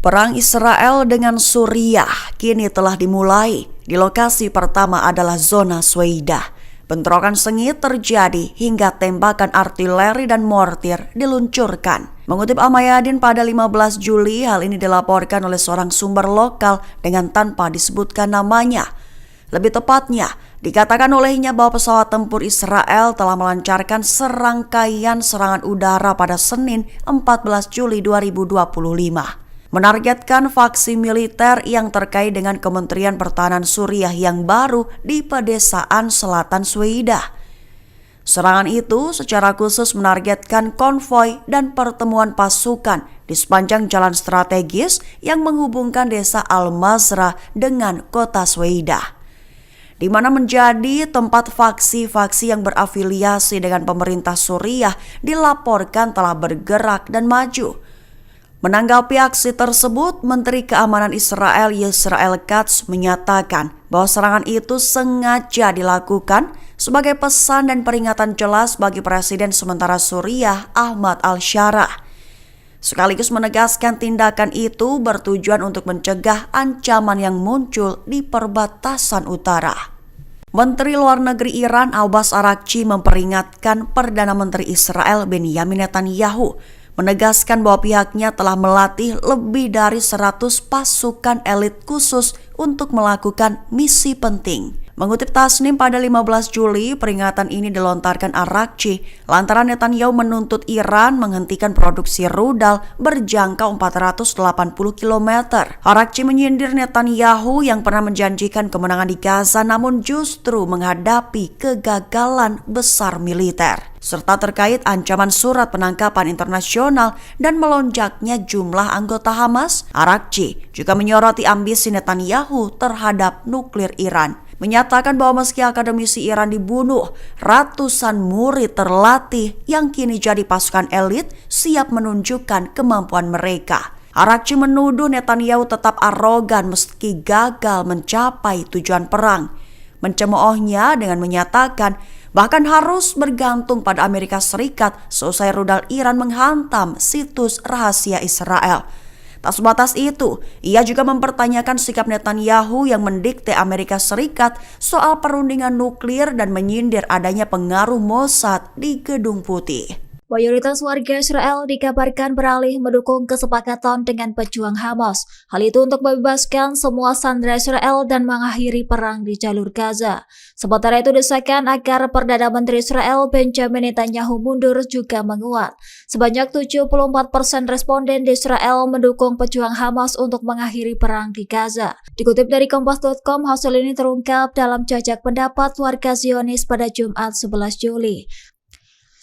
Perang Israel dengan Suriah kini telah dimulai. Di lokasi pertama adalah zona Sweida. Bentrokan sengit terjadi hingga tembakan artileri dan mortir diluncurkan. Mengutip Al-Mayadin pada 15 Juli, hal ini dilaporkan oleh seorang sumber lokal dengan tanpa disebutkan namanya. Lebih tepatnya, dikatakan olehnya bahwa pesawat tempur Israel telah melancarkan serangkaian serangan udara pada Senin 14 Juli 2025. Menargetkan faksi militer yang terkait dengan Kementerian Pertahanan Suriah yang baru di pedesaan selatan Sweida. Serangan itu secara khusus menargetkan konvoi dan pertemuan pasukan di sepanjang jalan strategis yang menghubungkan desa Al-Mazrah dengan kota Sweida, di mana menjadi tempat faksi-faksi yang berafiliasi dengan pemerintah Suriah dilaporkan telah bergerak dan maju. Menanggapi aksi tersebut, Menteri Keamanan Israel Yisrael Katz menyatakan bahwa serangan itu sengaja dilakukan sebagai pesan dan peringatan jelas bagi Presiden sementara Suriah Ahmad al-Shara. Sekaligus menegaskan tindakan itu bertujuan untuk mencegah ancaman yang muncul di perbatasan utara. Menteri Luar Negeri Iran Abbas Araghchi memperingatkan Perdana Menteri Israel Benyamin Netanyahu, menegaskan bahwa pihaknya telah melatih lebih dari 100 pasukan elit khusus untuk melakukan misi penting. Mengutip Tasnim pada 15 Juli, peringatan ini dilontarkan Araghchi lantaran Netanyahu menuntut Iran menghentikan produksi rudal berjangkau 480 km. Araghchi menyindir Netanyahu yang pernah menjanjikan kemenangan di Gaza namun justru menghadapi kegagalan besar militer, serta terkait ancaman surat penangkapan internasional dan melonjaknya jumlah anggota Hamas. Araghchi juga menyoroti ambisi Netanyahu terhadap nuklir Iran, menyatakan bahwa meski akademisi Iran dibunuh, ratusan murid terlatih yang kini jadi pasukan elit siap menunjukkan kemampuan mereka. Araghchi menuduh Netanyahu tetap arogan meski gagal mencapai tujuan perang, mencemoohnya dengan menyatakan bahkan harus bergantung pada Amerika Serikat seusai rudal Iran menghantam situs rahasia Israel. Tak sebatas itu, ia juga mempertanyakan sikap Netanyahu yang mendikte Amerika Serikat soal perundingan nuklir dan menyindir adanya pengaruh Mossad di Gedung Putih. Mayoritas warga Israel dikabarkan beralih mendukung kesepakatan dengan pejuang Hamas. Hal itu untuk membebaskan semua sandera Israel dan mengakhiri perang di jalur Gaza. Sementara itu, desakan agar Perdana Menteri Israel Benjamin Netanyahu mundur juga menguat. Sebanyak 74% responden di Israel mendukung pejuang Hamas untuk mengakhiri perang di Gaza. Dikutip dari Kompas.com, hasil ini terungkap dalam jajak pendapat warga Zionis pada Jumat 11 Juli.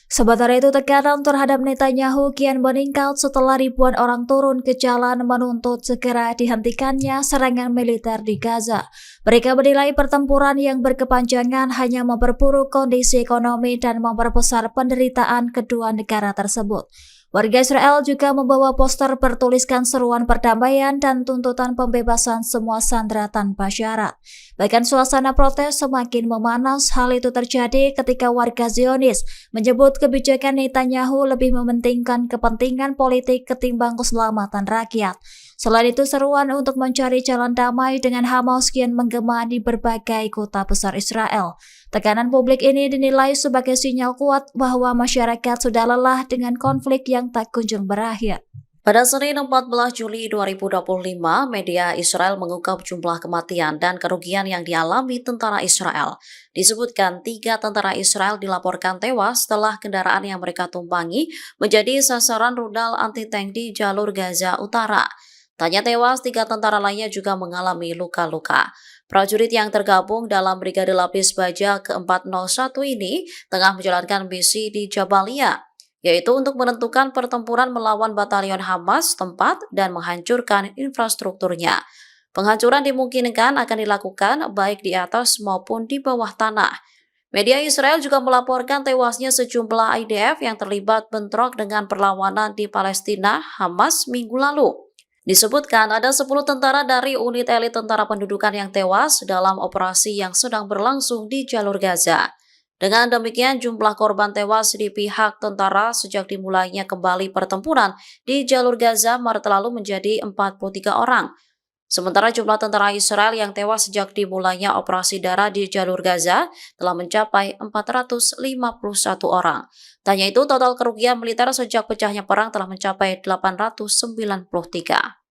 Sementara itu, tekanan terhadap Netanyahu kian meningkat setelah ribuan orang turun ke jalan menuntut segera dihentikannya serangan militer di Gaza. Mereka menilai pertempuran yang berkepanjangan hanya memperburuk kondisi ekonomi dan memperbesar penderitaan kedua negara tersebut. Warga Israel juga membawa poster bertuliskan seruan perdamaian dan tuntutan pembebasan semua sandera tanpa syarat. Bahkan suasana protes semakin memanas. Hal itu terjadi ketika warga Zionis menyebut kebijakan Netanyahu lebih mementingkan kepentingan politik ketimbang keselamatan rakyat. Selain itu, seruan untuk mencari jalan damai dengan Hamas kian menggema di berbagai kota besar Israel. Tekanan publik ini dinilai sebagai sinyal kuat bahwa masyarakat sudah lelah dengan konflik yang tak kunjung berakhir. Pada Senin 14 Juli 2025, media Israel mengungkap jumlah kematian dan kerugian yang dialami tentara Israel. Disebutkan 3 tentara Israel dilaporkan tewas setelah kendaraan yang mereka tumpangi menjadi sasaran rudal anti-tank di jalur Gaza Utara. Tanya tewas, 3 tentara lainnya juga mengalami luka-luka. Prajurit yang tergabung dalam Brigade Lapis Baja ke-401 ini tengah menjalankan misi di Jabalia, yaitu untuk menentukan pertempuran melawan batalion Hamas tempat dan menghancurkan infrastrukturnya. Penghancuran dimungkinkan akan dilakukan baik di atas maupun di bawah tanah. Media Israel juga melaporkan tewasnya sejumlah IDF yang terlibat bentrok dengan perlawanan di Palestina Hamas minggu lalu. Disebutkan ada 10 tentara dari unit elit tentara pendudukan yang tewas dalam operasi yang sedang berlangsung di jalur Gaza. Dengan demikian, jumlah korban tewas di pihak tentara sejak dimulainya kembali pertempuran di jalur Gaza Maret lalu menjadi 43 orang. Sementara jumlah tentara Israel yang tewas sejak dimulainya operasi darat di jalur Gaza telah mencapai 451 orang. Tanya itu, total kerugian militer sejak pecahnya perang telah mencapai 893.